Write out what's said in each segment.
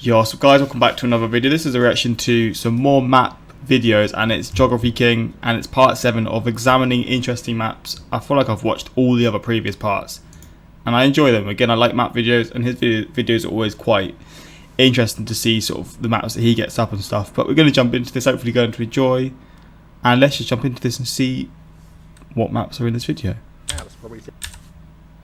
Yo, so guys, welcome back to another video. This is a reaction to some more map videos, and it's Geography King, and it's part 7 of examining interesting maps. I feel like I've watched all the other previous parts, and I enjoy them. Again, I like map videos, and his videos are always quite interesting to see sort of the maps that he gets up and stuff. But we're going to jump into this, hopefully going to enjoy, and let's just jump into this and see what maps are in this video.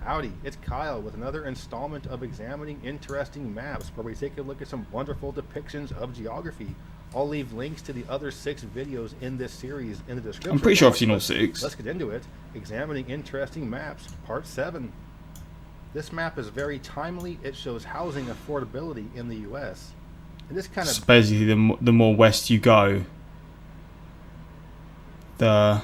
Howdy, it's Kyle with another installment of Examining Interesting Maps, where we take a look at some wonderful depictions of geography. I'll leave links to the other 6 videos in this series in the description. I'm pretty sure I've seen all 6. Let's get into it. Examining Interesting Maps, Part 7. This map is very timely. It shows housing affordability in the U.S. And this kind of... So basically, the more west you go, the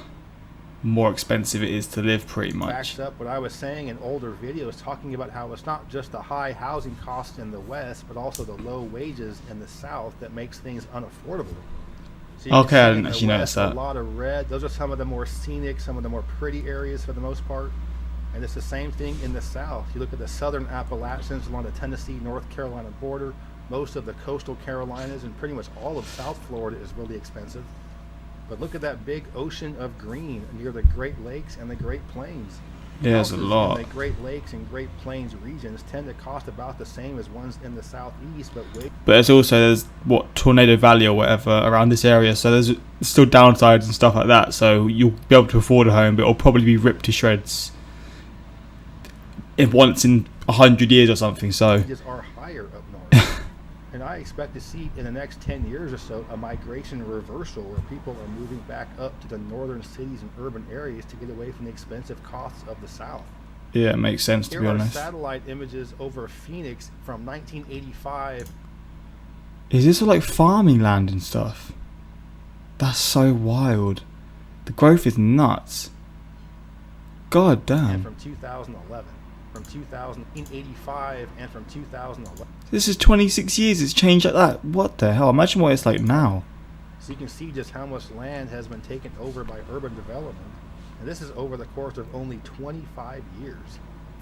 more expensive it is to live, pretty much. Backs up what I was saying in older videos, talking about how it's not just the high housing costs in the West, but also the low wages in the South that makes things unaffordable. So okay, I didn't actually notice that. A lot of red. Those are some of the more scenic, some of the more pretty areas for the most part. And it's the same thing in the South. You look at the southern Appalachians along the Tennessee-North Carolina border. Most of the coastal Carolinas and pretty much all of South Florida is really expensive. But look at that big ocean of green near the Great Lakes and the Great Plains. Yeah, there's a lot. The Great Lakes and Great Plains regions tend to cost about the same as ones in the southeast, but there's what, Tornado Valley or whatever around this area, so there's still downsides and stuff like that. So you'll be able to afford a home, but it'll probably be ripped to shreds if once in 100 years or something. So wages are higher up north. And I expect to see in the next 10 years or so a migration reversal where people are moving back up to the northern cities and urban areas to get away from the expensive costs of the South. Yeah, it makes sense, to be honest. Here are satellite images over Phoenix from 1985. Is this like farming land and stuff? That's so wild. The growth is nuts. God damn. And from 2011. From 2085 and from 2011. This is 26 years, it's changed like that. What the hell? Imagine what it's like now. So you can see just how much land has been taken over by urban development. And this is over the course of only 25 years.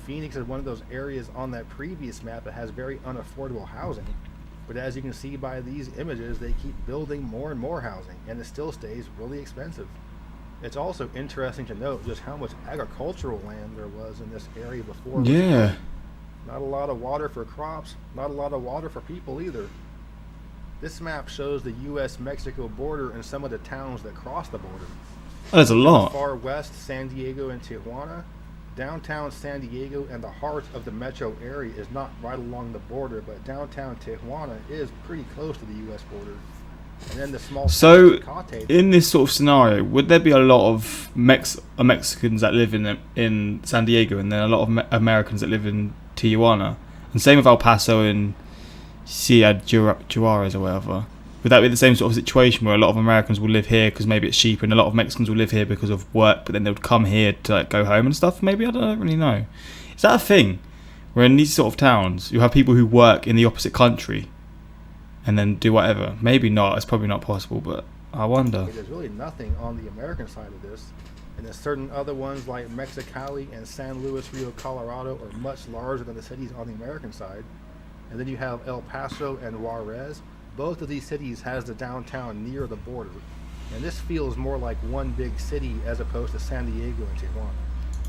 Phoenix is one of those areas on that previous map that has very unaffordable housing. But as you can see by these images, they keep building more and more housing, and it still stays really expensive. It's also interesting to note just how much agricultural land there was in this area before. Yeah. Not a lot of water for crops, not a lot of water for people either. This map shows the U.S.-Mexico border and some of the towns that cross the border. Oh, there's a lot. Far west, San Diego and Tijuana. Downtown San Diego and the heart of the metro area is not right along the border, but downtown Tijuana is pretty close to the U.S. border. And then the small in this sort of scenario, would there be a lot of Mexicans that live in San Diego, and then a lot of Americans that live in Tijuana, and same with El Paso and Juarez or whatever? Would that be the same sort of situation where a lot of Americans will live here because maybe it's cheaper, and a lot of Mexicans will live here because of work, but then they would come here to like go home and stuff? Maybe, I don't really know. Is that a thing where in these sort of towns you have people who work in the opposite country and then do whatever? Maybe not. It's probably not possible, but I wonder. There's really nothing on the American side of this. And there's certain other ones like Mexicali and San Luis Rio, Colorado are much larger than the cities on the American side. And then you have El Paso and Juarez. Both of these cities has the downtown near the border. And this feels more like one big city as opposed to San Diego and Tijuana.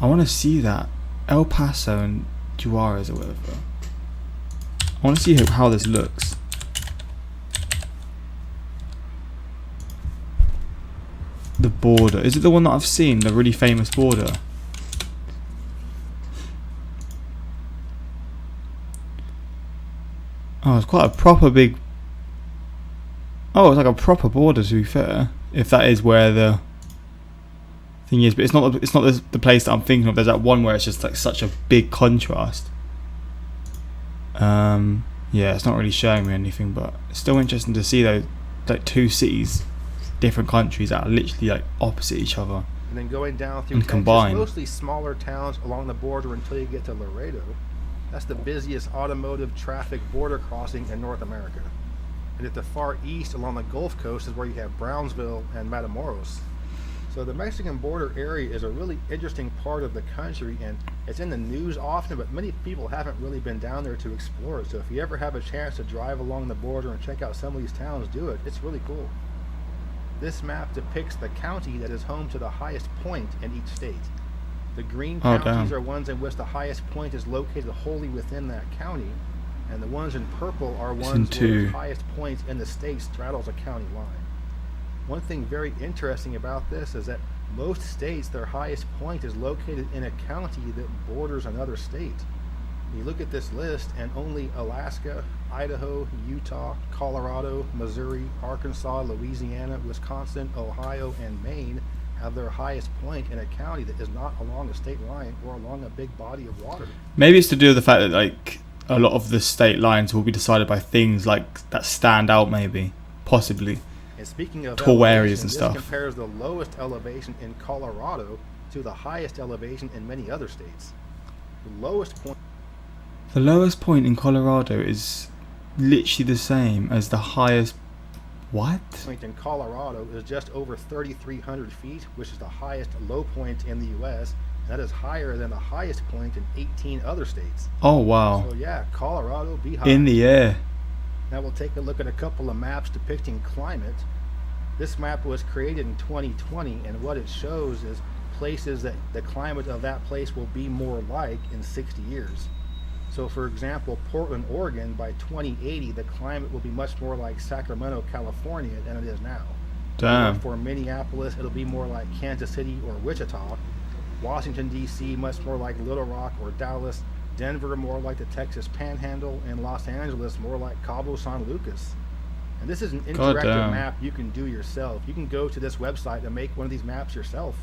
I want to see that. El Paso and Juarez or whatever. I want to see how this looks. The border. Is it the one that I've seen? The really famous border? Oh, it's quite a proper big... Oh, it's like a proper border, to be fair. If that is where the thing is. But it's not the place that I'm thinking of. There's that one where it's just like such a big contrast. Yeah, it's not really showing me anything, but it's still interesting to see those like 2 cities, different countries that are literally like opposite each other, and then going down through and combined. Mostly smaller towns along the border until you get to Laredo. That's the busiest automotive traffic border crossing in North America. And at the far east along the Gulf Coast is where you have Brownsville and Matamoros. So the Mexican border area is a really interesting part of the country, and it's in the news often, but many people haven't really been down there to explore it. So if you ever have a chance to drive along the border and check out some of these towns, do it. It's really cool. This map depicts the county that is home to the highest point in each state. The green counties are ones in which the highest point is located wholly within that county, and the ones in purple are ones where the highest point in the state straddles a county line. One thing very interesting about this is that most states, their highest point is located in a county that borders another state. You look at this list, and only Alaska, Idaho, Utah, Colorado, Missouri, Arkansas, Louisiana, Wisconsin, Ohio, and Maine have their highest point in a county that is not along a state line or along a big body of water. Maybe it's to do with the fact that like a lot of the state lines will be decided by things like that stand out, maybe, possibly. And speaking of tall areas and stuff, this compares the lowest elevation in Colorado to the highest elevation in many other states. The lowest point in Colorado is literally the same as the highest. What? Point in Colorado is just over 3,300 feet, which is the highest low point in the U.S. That is higher than the highest point in 18 other states. Oh, wow. So yeah, Colorado be high. In the air. Now we'll take a look at a couple of maps depicting climate. This map was created in 2020, and what it shows is places that the climate of that place will be more like in 60 years. So for example, Portland, Oregon, by 2080, the climate will be much more like Sacramento, California than it is now. Damn. For Minneapolis, it'll be more like Kansas City or Wichita. Washington, D.C., much more like Little Rock or Dallas. Denver, more like the Texas Panhandle. And Los Angeles, more like Cabo San Lucas. And this is an interactive map you can do yourself. You can go to this website and make one of these maps yourself.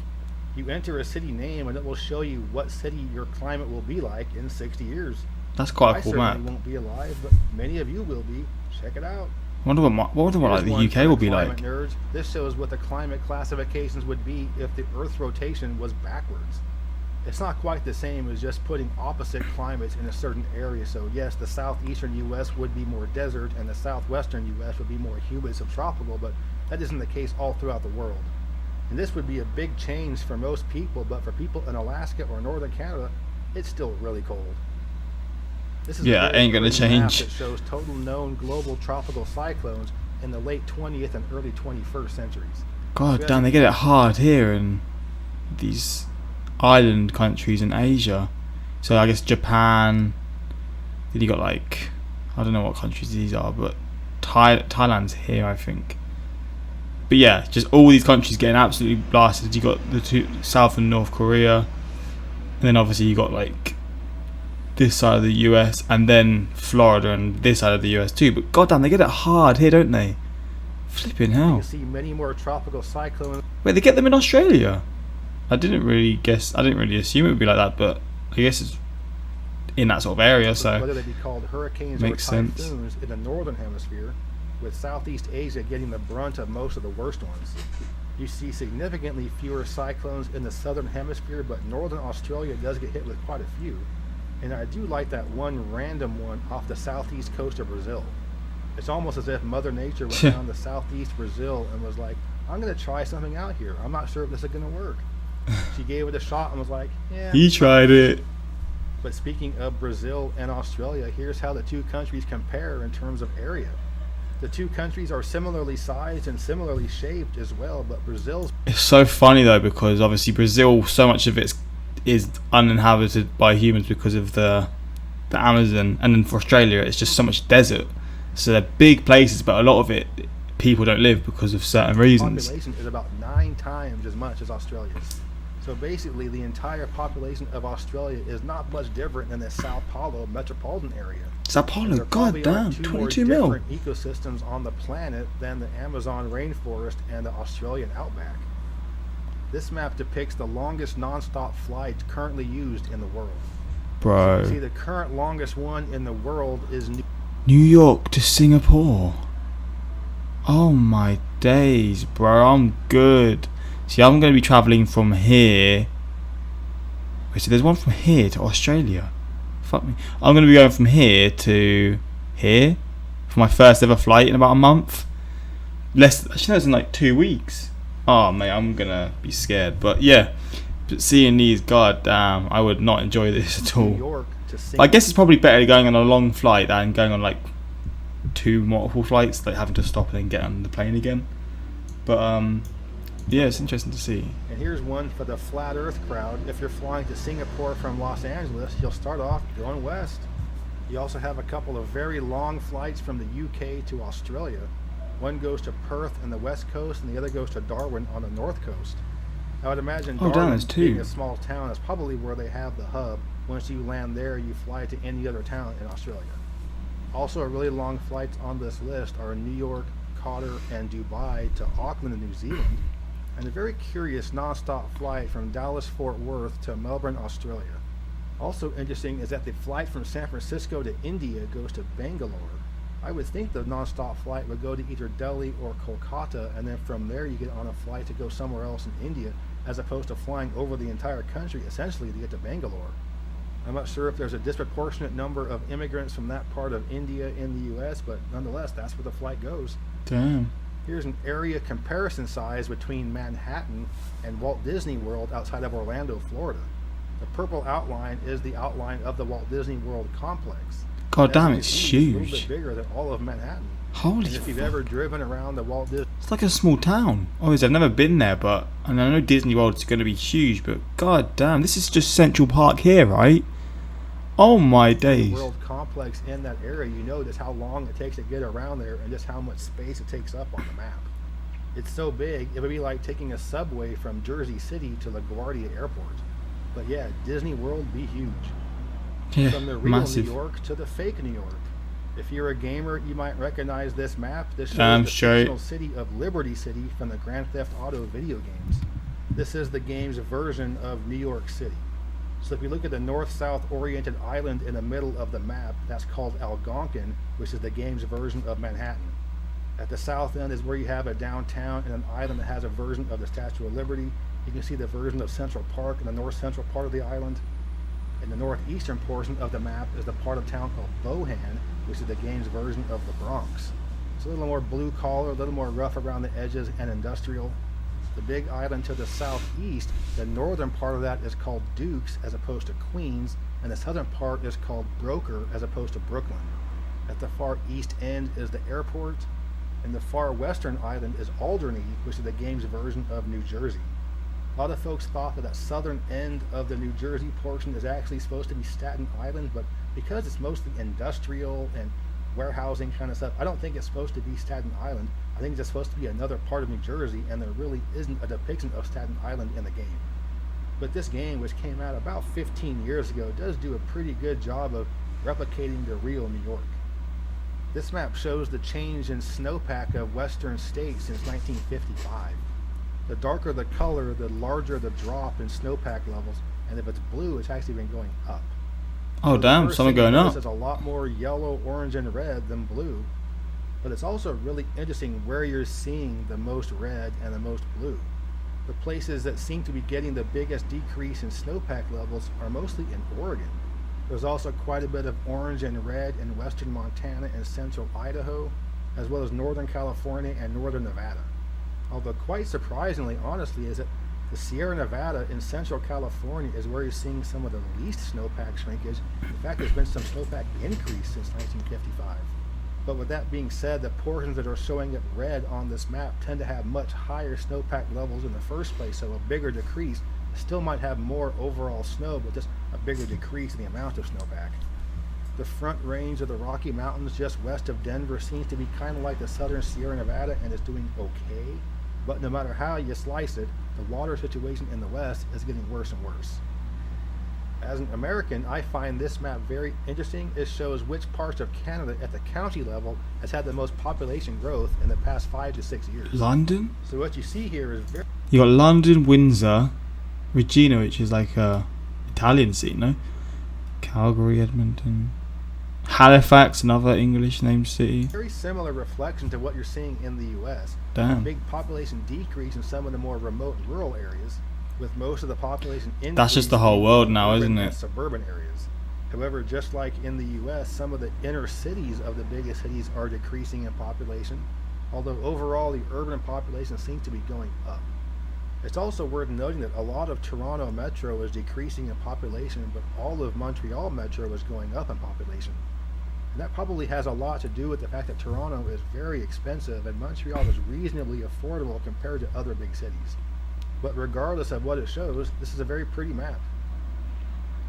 You enter a city name and it will show you what city your climate will be like in 60 years. That's quite a cool map. I certainly won't be alive, but many of you will be. Check it out. I wonder what like the UK will be like. Nerds. This shows what the climate classifications would be if the Earth's rotation was backwards. It's not quite the same as just putting opposite climates in a certain area. So yes, the southeastern U.S. would be more desert, and the southwestern U.S. would be more humid subtropical, but that isn't the case all throughout the world. And this would be a big change for most people, but for people in Alaska or northern Canada, it's still really cold. This is ain't gonna change. It shows total known global tropical cyclones in the late 20th and early 21st centuries. God damn, they get it hard here in these island countries in Asia. So I guess Japan. Then you got like, I don't know what countries these are, but Thailand's here, I think. But yeah, just all these countries getting absolutely blasted. You got the two, South and North Korea, and then obviously you got like this side of the US, and then Florida and this side of the US too. But goddamn, they get it hard here, don't they? Flipping hell. You can see many more tropical cyclones. Wait, they get them in Australia? I didn't really assume it would be like that, but I guess it's in that sort of area, so whether they be called hurricanes or typhoons in the northern hemisphere, with Southeast Asia getting the brunt of most of the worst ones. You see significantly fewer cyclones in the southern hemisphere, but northern Australia does get hit with quite a few. And I do like that one random one off the southeast coast of Brazil. It's almost as if Mother Nature went down to southeast Brazil and was like, I'm going to try something out here. I'm not sure if this is going to work. She gave it a shot and was like, yeah. He tried it. But speaking of Brazil and Australia, here's how the two countries compare in terms of area. The two countries are similarly sized and similarly shaped as well, but Brazil's... It's so funny though, because obviously Brazil, so much of it is uninhabited by humans because of the Amazon, and then for Australia it's just so much desert. So they're big places, but a lot of it people don't live because of certain reasons. The population is about 9 times as much as Australia's. So basically the entire population of Australia is not much different than the Sao Paulo metropolitan area. Sao Paulo, god damn, 22 mil. Different ecosystems on the planet than the Amazon rainforest and the Australian outback. This map depicts the longest non-stop flight currently used in the world. Bro. So you see, the current longest one in the world is New York to Singapore. Oh my days, bro, I'm good. See, I'm going to be travelling from here. Wait, so there's one from here to Australia. Fuck me. I'm going to be going from here to here for my first ever flight in about a month. Actually, no, it's in like 2 weeks. Oh mate, I'm gonna be scared. But yeah, but seeing these, god damn, I would not enjoy this at New all. York to I Singapore. guess it's probably better going on a long flight than going on like two multiple flights, like having to stop and then get on the plane again. But yeah, it's interesting to see. And here's one for the flat Earth crowd. If you're flying to Singapore from Los Angeles, you'll start off going west. You also have a couple of very long flights from the UK to Australia. One goes to Perth on the west coast, and the other goes to Darwin on the north coast. I would imagine Oh, damn, Darwin, there's two. being a small town, is probably where they have the hub. Once you land there, you fly to any other town in Australia. Also, really long flights on this list are New York, Qatar, and Dubai to Auckland in New Zealand, and a very curious non-stop flight from Dallas-Fort Worth to Melbourne, Australia. Also interesting is that the flight from San Francisco to India goes to Bangalore. I would think the non-stop flight would go to either Delhi or Kolkata, and then from there you get on a flight to go somewhere else in India, as opposed to flying over the entire country essentially to get to Bangalore. I'm not sure if there's a disproportionate number of immigrants from that part of India in the US, but nonetheless, that's where the flight goes. Damn. Here's an area comparison size between Manhattan and Walt Disney World outside of Orlando, Florida. The purple outline is the outline of the Walt Disney World complex. God damn, As it's you can see, It's a little huge. bit bigger than all of Manhattan. Holy And if you've fuck. ever driven around the Walt Disney It's like a small town. Obviously, I've never been there, but and I know Disney World's going to be huge. But god damn, this is just Central Park here, right? Oh my days. World complex in that area, you know just how long it takes to get around there and just how much space it takes up on the map. It's so big, it would be like taking a subway from Jersey City to LaGuardia Airport. But yeah, Disney World be huge. Yeah, From the real massive. New York to the fake New York. If you're a gamer, you might recognize this map. This shows Damn the straight. fictional city of Liberty City from the Grand Theft Auto video games. This is the game's version of New York City. So if you look at the north-south oriented island in the middle of the map, that's called Algonquin, which is the game's version of Manhattan. At the south end is where you have a downtown and an island that has a version of the Statue of Liberty. You can see the version of Central Park in the north central part of the island. In the northeastern portion of the map is the part of town called Bohan, which is the game's version of the Bronx. It's a little more blue collar, a little more rough around the edges and industrial. The big island to the southeast, the northern part of that is called Dukes as opposed to Queens, and the southern part is called Broker as opposed to Brooklyn. At the far east end is the airport, and the far western island is Alderney, which is the game's version of New Jersey. A lot of folks thought that southern end of the New Jersey portion is actually supposed to be Staten Island, but because it's mostly industrial and warehousing kind of stuff, I don't think it's supposed to be Staten Island. I think it's supposed to be another part of New Jersey, and there really isn't a depiction of Staten Island in the game. But this game, which came out about 15 years ago, does do a pretty good job of replicating the real New York. This map shows the change in snowpack of western states since 1955. The darker the color, the larger the drop in snowpack levels, and if it's blue, it's actually been going up. Oh So the damn, first something thing you going notice up. is a lot more yellow, orange, and red than blue. But it's also really interesting where you're seeing the most red and the most blue. The places that seem to be getting the biggest decrease in snowpack levels are mostly in Oregon. There's also quite a bit of orange and red in western Montana and central Idaho, as well as northern California and northern Nevada. Although quite surprisingly, honestly, is that the Sierra Nevada in central California is where you're seeing some of the least snowpack shrinkage. In fact, there's been some snowpack increase since 1955. But with that being said, the portions that are showing up red on this map tend to have much higher snowpack levels in the first place, so a bigger decrease. Still might have more overall snow, but just a bigger decrease in the amount of snowpack. The front range of the Rocky Mountains just west of Denver seems to be kind of like the southern Sierra Nevada and is doing okay. But no matter how you slice it, the water situation in the west is getting worse and worse. As an American, I find this map very interesting. It shows which parts of Canada at the county level has had the most population growth in the past 5 to 6 years. London? So what you see here is very You got London, Windsor, Regina, which is like a Italian scene, no? Calgary, Edmonton, Halifax, another English named city. very similar reflection to what you're seeing in the US. Damn. Big population decrease in some of the more remote rural areas, with most of the population increase That's just the whole world now, in isn't urban it? and suburban areas. However, just like in the US, some of the inner cities of the biggest cities are decreasing in population. although overall the urban population seems to be going up. It's also worth noting that a lot of Toronto Metro is decreasing in population, but all of Montreal Metro is going up in population. And that probably has a lot to do with the fact that Toronto is very expensive and Montreal is reasonably affordable compared to other big cities. But regardless of what it shows, this is a very pretty map.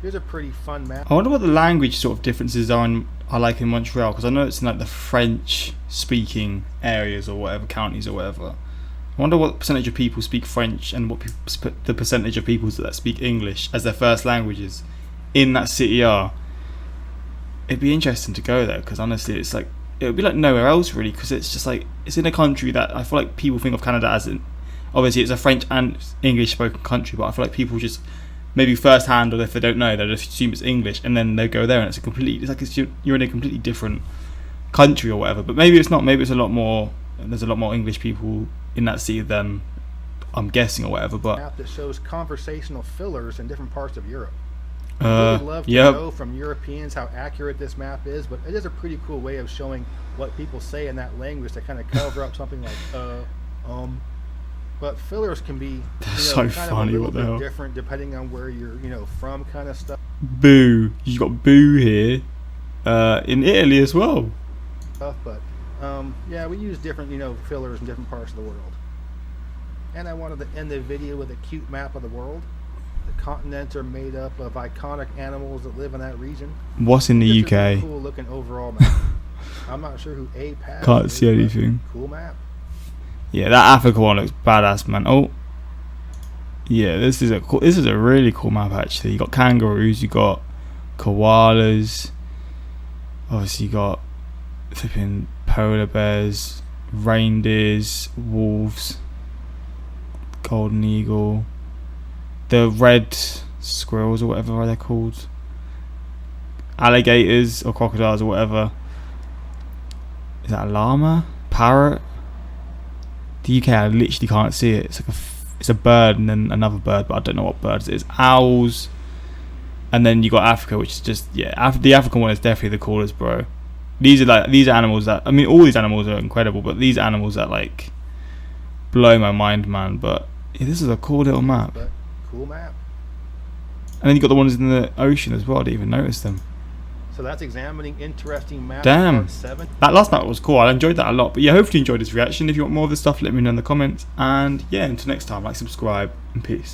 Here's a pretty fun map. I wonder what the language sort of differences are like in Montreal, because I know it's in like the French speaking areas or whatever, counties or whatever. I wonder what percentage of people speak French and what the percentage of people that speak English as their first languages in that city are. It'd be interesting to go there, because honestly it's like, it would be like nowhere else really, because it's just like, it's in a country that I feel like people think of Canada as in, obviously it's a French and English spoken country, but I feel like people just maybe first hand, or if they don't know, they just assume it's English, and then they go there and it's like you're in a completely different country or whatever. But maybe it's not. Maybe it's a lot more. There's a lot more English people in that city than I'm guessing or whatever. But map that shows conversational fillers in different parts of Europe. I would love to know from Europeans how accurate this map is, but it is a pretty cool way of showing what people say in that language to kind of cover up something like But fillers can be so kind funny, of a what the little hell. bit different depending on where you're from, kind of stuff. Boo! You've got boo here, in Italy as well. But yeah, we use different fillers in different parts of the world. And I wanted to end the video with a cute map of the world. The continents are made up of iconic animals that live in that region. What's in the This is a UK? cool looking overall map. I'm not sure who APAC Can't is, see but anything. Cool map. Yeah, that Africa one looks badass, man. Oh, yeah, this is a really cool map actually. You got kangaroos, you got koalas, obviously you got flipping polar bears, reindeers, wolves, golden eagle, the red squirrels or whatever they're called, alligators or crocodiles or whatever. Is that a llama? Parrot? The UK, I literally can't see it. It's like it's a bird and then another bird, but I don't know what birds it is. Owls, and then you got Africa, which is just the African one is definitely the coolest, bro. These are animals that, I mean, all these animals are incredible, but these animals that like blow my mind, man. But yeah, this is a cool little map. But cool map. And then you got the ones in the ocean as well. I didn't even notice them. So that's examining interesting maps. Damn. Part 7. That last map was cool. I enjoyed that a lot. But yeah, hopefully you enjoyed this reaction. If you want more of this stuff, let me know in the comments. And yeah, until next time, like, subscribe, and peace.